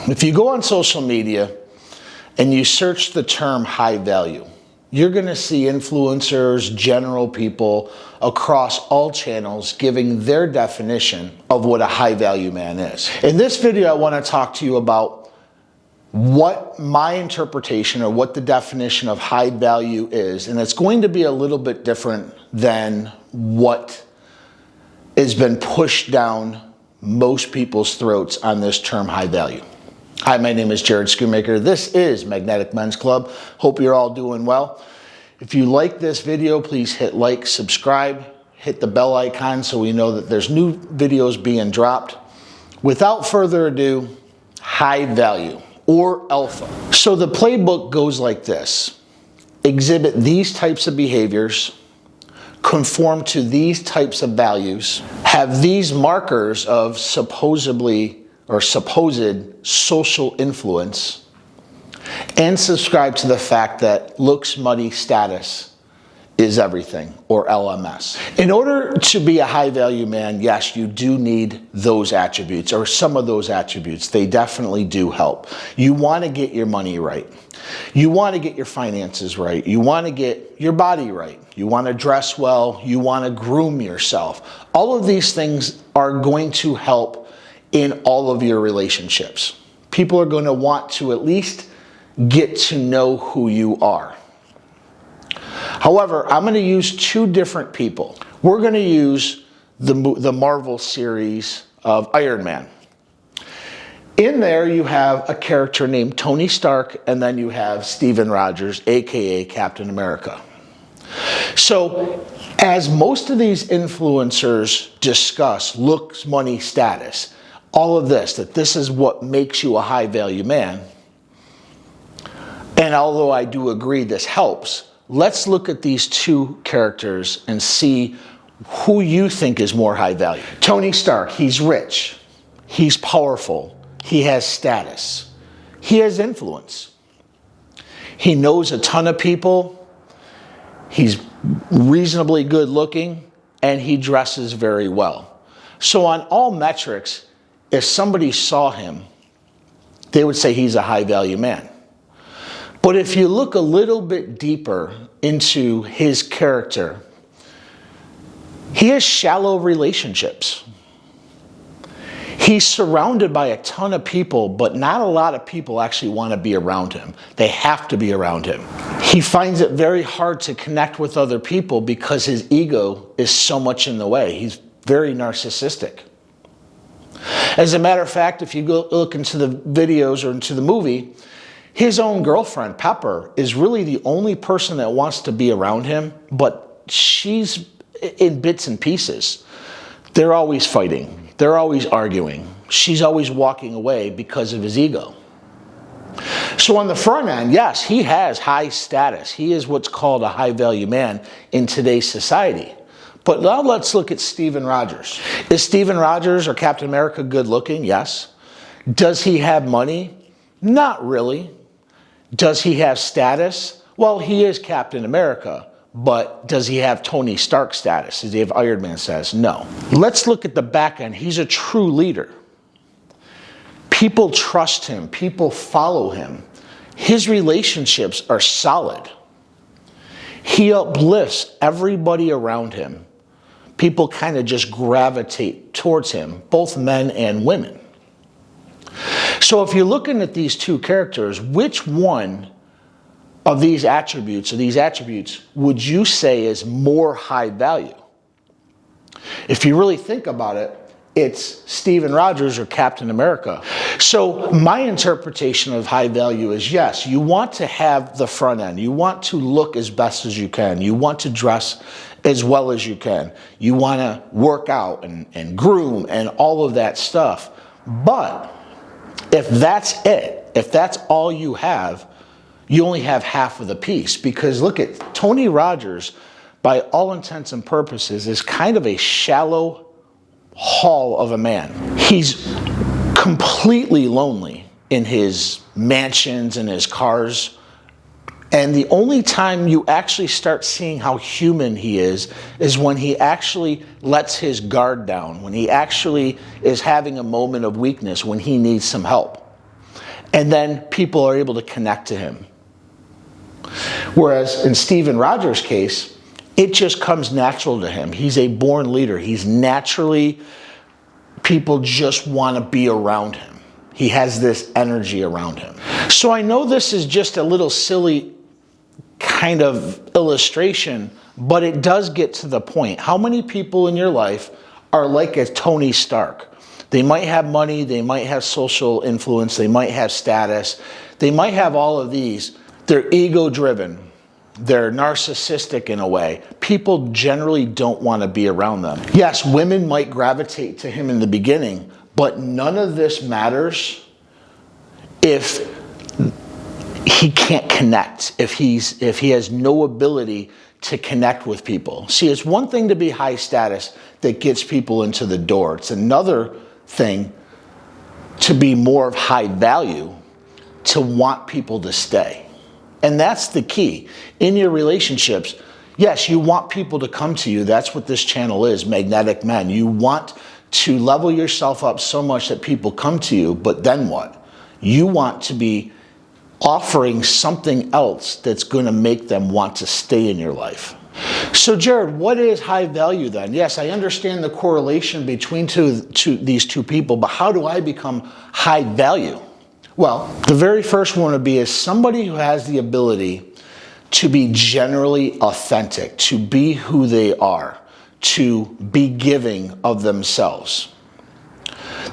If you go on social media and you search the term high value, you're going to see influencers, general people across all channels giving their definition of what a high value man is. In this video, I want to talk to you about what my interpretation or what the definition of high value is. And it's going to be a little bit different than what has been pushed down most people's throats on this term high value. Hi, my name is Jared Schoonmaker. This is Magnetic Men's Club. Hope you're all doing well. If you like this video, please hit like, subscribe, hit the bell icon so we know that there's new videos being dropped. Without further ado, high value or alpha. So the playbook goes like this. Exhibit these types of behaviors, conform to these types of values, have these markers of supposedly or supposed social influence, and subscribe to the fact that looks, money, status is everything, or LMS. In order to be a high value man, yes, you do need those attributes, or some of those attributes. They definitely do help. You want to get your money right. You want to get your finances right. You want to get your body right. You want to dress well. You want to groom yourself. All of these things are going to help in all of your relationships. People are going to want to at least get to know who you are. However, I'm going to use two different people. We're going to use the Marvel series of Iron Man. In there, you have a character named Tony Stark, and then you have Steven Rogers, aka Captain America. So, as most of these influencers discuss looks, money, status, all of this, that this is what makes you a high value man, and although I do agree this helps, let's look at these two characters and see who you think is more high value. Tony Stark, he's rich, he's powerful, he has status, he has influence, he knows a ton of people, he's reasonably good looking, and he dresses very well. So on all metrics, if somebody saw him, they would say he's a high value man. But if you look a little bit deeper into his character, he has shallow relationships. He's surrounded by a ton of people, but not a lot of people actually want to be around him. They have to be around him. He finds it very hard to connect with other people because his ego is so much in the way. He's very narcissistic. As a matter of fact, if you go look into the videos or into the movie, his own girlfriend, Pepper, is really the only person that wants to be around him, but she's in bits and pieces. They're always fighting. They're always arguing. She's always walking away because of his ego. So on the front end, yes, he has high status. He is what's called a high value man in today's society. But now let's look at Steven Rogers. Is Steven Rogers or Captain America good looking? Yes. Does he have money? Not really. Does he have status? Well, he is Captain America, but does he have Tony Stark status? Does he have Iron Man status? No. Let's look at the back end. He's a true leader. People trust him. People follow him. His relationships are solid. He uplifts everybody around him. People kind of just gravitate towards him, both men and women. So if you're looking at these two characters, which one of these attributes would you say is more high value? If you really think about it, it's Steven Rogers or Captain America. So my interpretation of high value is yes, you want to have the front end. You want to look as best as you can. You want to dress as well as you can. You want to work out and groom and all of that stuff. But if that's it, if that's all you have, you only have half of the piece. Because look at Tony Rogers, by all intents and purposes, is kind of a shallow haul of a man. He's completely lonely in his mansions and his cars. And the only time you actually start seeing how human he is when he actually lets his guard down, when he actually is having a moment of weakness, when he needs some help. And then people are able to connect to him. Whereas in Steven Rogers' case, it just comes natural to him. He's a born leader. He's naturally, people just want to be around him. He has this energy around him. So I know this is just a little silly kind of illustration, but it does get to the point. How many people in your life are like a Tony Stark? They might have money, they might have social influence, they might have status, they might have all of these. They're ego-driven. They're narcissistic in a way. People generally don't want to be around them. Yes, women might gravitate to him in the beginning, but none of this matters if he can't connect, if he has no ability to connect with people. See, it's one thing to be high status that gets people into the door. It's another thing to be more of high value, to want people to stay. And that's the key. In your relationships, yes, you want people to come to you. That's what this channel is, Magnetic Men. You want to level yourself up so much that people come to you, but then what? You want to be offering something else that's going to make them want to stay in your life. So Jared, what is high value then? Yes, I understand the correlation between these two people, but how do I become high value? Well, the very first one would be is somebody who has the ability to be generally authentic, to be who they are, to be giving of themselves.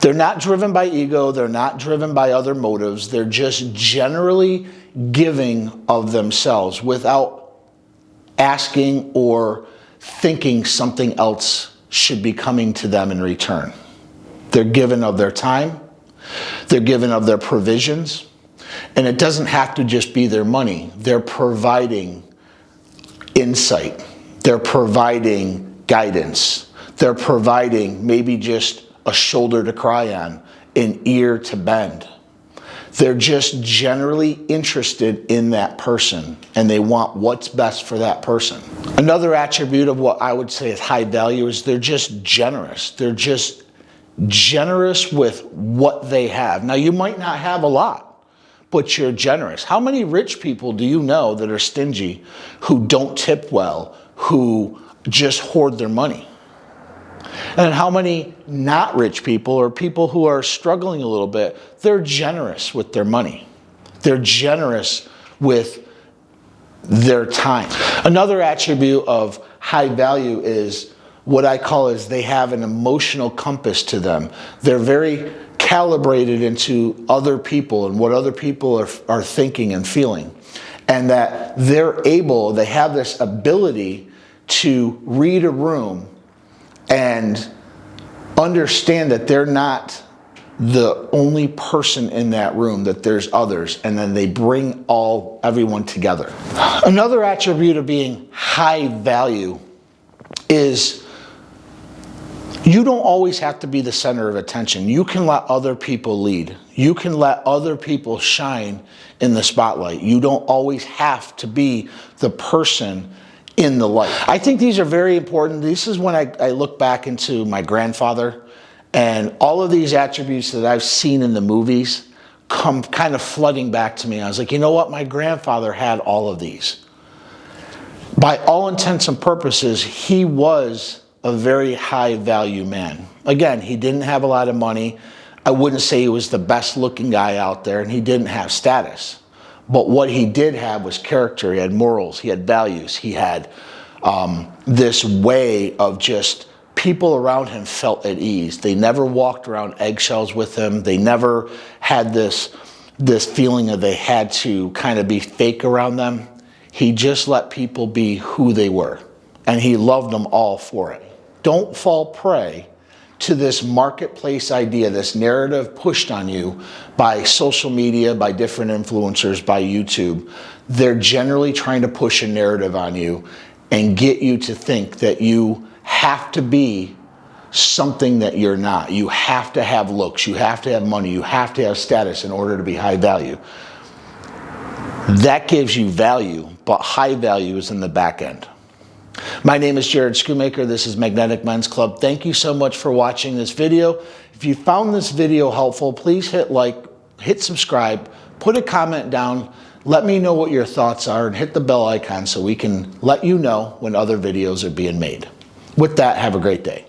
They're not driven by ego, they're not driven by other motives, they're just generally giving of themselves without asking or thinking something else should be coming to them in return. They're given of their time, they're given of their provisions, and it doesn't have to just be their money. They're providing insight, they're providing guidance, they're providing maybe just a shoulder to cry on, an ear to bend. They're just generally interested in that person and they want what's best for that person. Another attribute of what I would say is high value is they're just generous. They're just generous with what they have. Now, you might not have a lot, but you're generous. How many rich people do you know that are stingy, who don't tip well, who just hoard their money? And how many not rich people or people who are struggling a little bit, they're generous with their money. They're generous with their time. Another attribute of high value is what I call is they have an emotional compass to them. They're very calibrated into other people and what other people are thinking and feeling. And that they have this ability to read a room and understand that they're not the only person in that room, that there's others, and then they bring everyone together. Another attribute of being high value is you don't always have to be the center of attention. You can let other people lead. You can let other people shine in the spotlight. You don't always have to be the person in the light. I think these are very important. This is when I look back into my grandfather, and all of these attributes that I've seen in the movies come kind of flooding back to me. I was like, you know what? My grandfather had all of these. By all intents and purposes, he was a very high value man. Again, he didn't have a lot of money. I wouldn't say he was the best looking guy out there, and he didn't have status. But what he did have was character. He had morals. He had values. He had this way of just people around him felt at ease. They never walked around eggshells with him. They never had this feeling that they had to kind of be fake around them. He just let people be who they were, and he loved them all for it. Don't fall prey to this marketplace idea, this narrative pushed on you by social media, by different influencers, by YouTube. They're generally trying to push a narrative on you and get you to think that you have to be something that you're not. You have to have looks, you have to have money, you have to have status in order to be high value. That gives you value, but high value is in the back end. My name is Jared Schoonmaker. This is Magnetic Men's Club. Thank you so much for watching this video. If you found this video helpful, please hit like, hit subscribe, put a comment down, let me know what your thoughts are, and hit the bell icon so we can let you know when other videos are being made. With that, have a great day.